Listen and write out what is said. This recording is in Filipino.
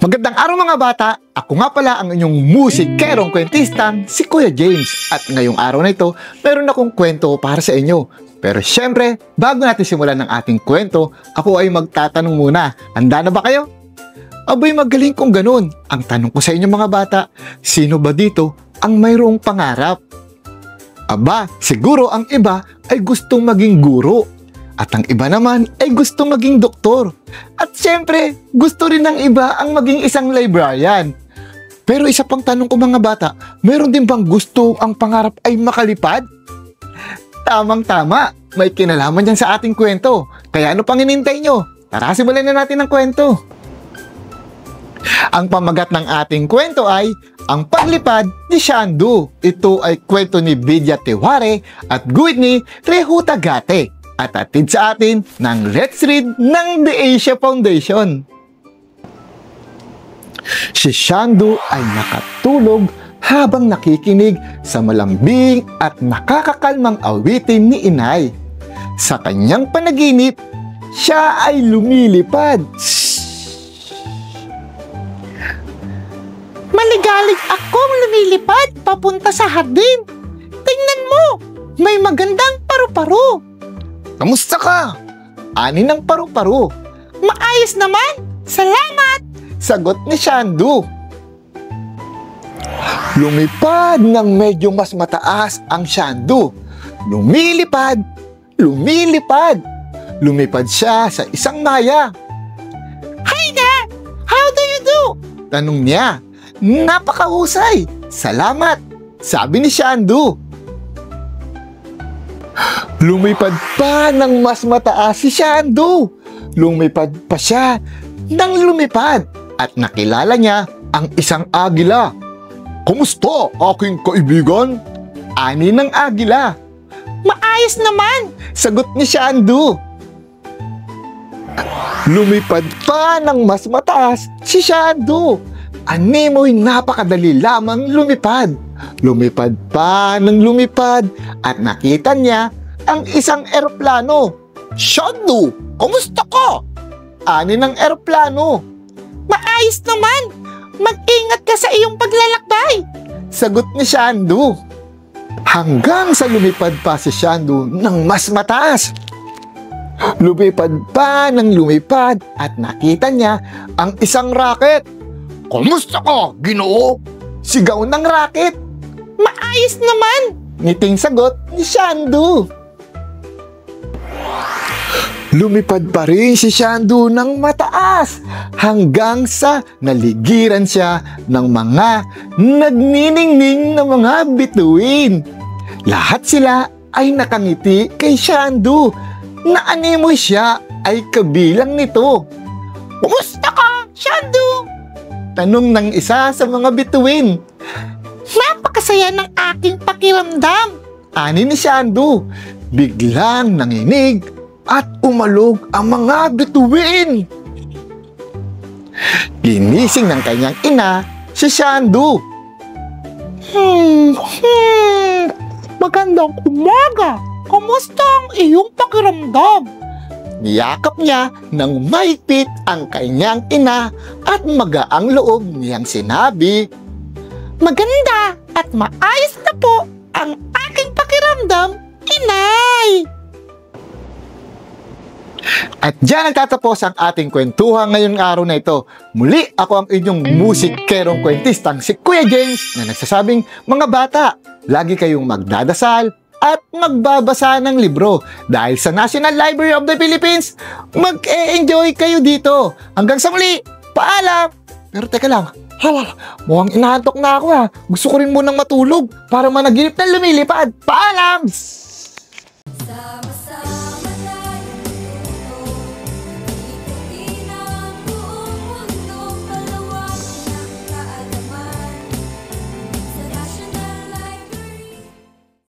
Magandang araw mga bata! Ako nga pala ang inyong musikerong kwentistang si Kuya James. At ngayong araw na ito, meron akong kwento para sa inyo. Pero syempre, bago natin simulan ng ating kwento, ako ay magtatanong muna. Handa na ba kayo? Abay, magaling kung ganun. Ang tanong ko sa inyo mga bata, sino ba dito ang mayroong pangarap? Aba, siguro ang iba ay gustong maging guro. At ang iba naman ay gusto maging doktor. At syempre, gusto rin ng iba ang maging isang librarian. Pero isa pang tanong ko mga bata, meron din bang gusto ang pangarap ay makalipad? Tamang-tama, may kinalaman yan sa ating kwento. Kaya ano pang hinintay nyo? Tara, simulan na natin ang kwento. Ang pamagat ng ating kwento ay Ang Paglipad ni Shandu. Ito ay kwento ni Vidya Teware at guhit ni Rehuta Gate. At atid sa atin ng Let's Read ng The Asia Foundation. Si Shandu ay nakatulog habang nakikinig sa malambing at nakakakalmang awitin ni Inay. Sa kanyang panaginip, siya ay lumilipad. Maligalig akong lumilipad papunta sa hardin. Tingnan mo, may magandang paru-paro. Kamusta ka? Ani ng paru-paro. Maayos naman! Salamat! Sagot ni Shandu. Lumipad ng medyo mas mataas ang Shandu. Lumilipad, lumilipad. Lumipad siya sa isang maya. Hi there! How do you do? Tanong niya. Napakahusay! Salamat! Sabi ni Shandu. Lumipad pa ng mas mataas si Shandu. Lumipad pa siya ng lumipad at nakilala niya ang isang agila. Kumusta, aking kaibigan? Ani ng agila. Maayos naman, sagot ni Shandu. Lumipad pa ng mas mataas si Shandu. Ani mo'y napakadali lamang lumipad. Lumipad pa ng lumipad at nakita niya ang isang eroplano. Shandu, kumusta ka? Ani ng eroplano. Maayos naman. Mag-ingat ka sa iyong paglalakbay. Sagot ni Shandu. Hanggang sa lumipad pa si Shandu ng mas mataas. Lumipad pa ng lumipad at nakita niya ang isang rocket. Kumusta ka, Ginoo? Sigaw ng rocket. Maayos naman. Ngiting sagot ni Shandu. Lumipad pa rin si Shandu ng mataas hanggang sa naligiran siya ng mga nagniningning na mga bituin. Lahat sila ay nakangiti kay Shandu na animoy siya ay kabilang nito. Kumusta ka, Shandu? Tanong ng isa sa mga bituin. Napakasaya ng aking pakiramdam. Ani ni Shandu. Biglang nanginig at umalog ang mga bituin. Ginising ng kanyang ina si Shandu. Magandang umaga. Kamusta ang iyong pakiramdam? Niyakap niya ng mahigpit ang kanyang ina at magaang loob niyang sinabi, maganda at maayos na po ang aking pakiramdam, Inay! At dyan nagtatapos ang ating kwentuhan ngayong araw na ito. Muli ako ang inyong musikerong kwentistang si Kuya James na nagsasabing, mga bata, lagi kayong magdadasal at magbabasa ng libro. Dahil sa National Library of the Philippines, mag-e-enjoy kayo dito. Hanggang sa muli, paalam! Pero teka lang, mukhang inaantok na ako ha. Gusto ko rin munang matulog para managinip na lumilipad. Paalam!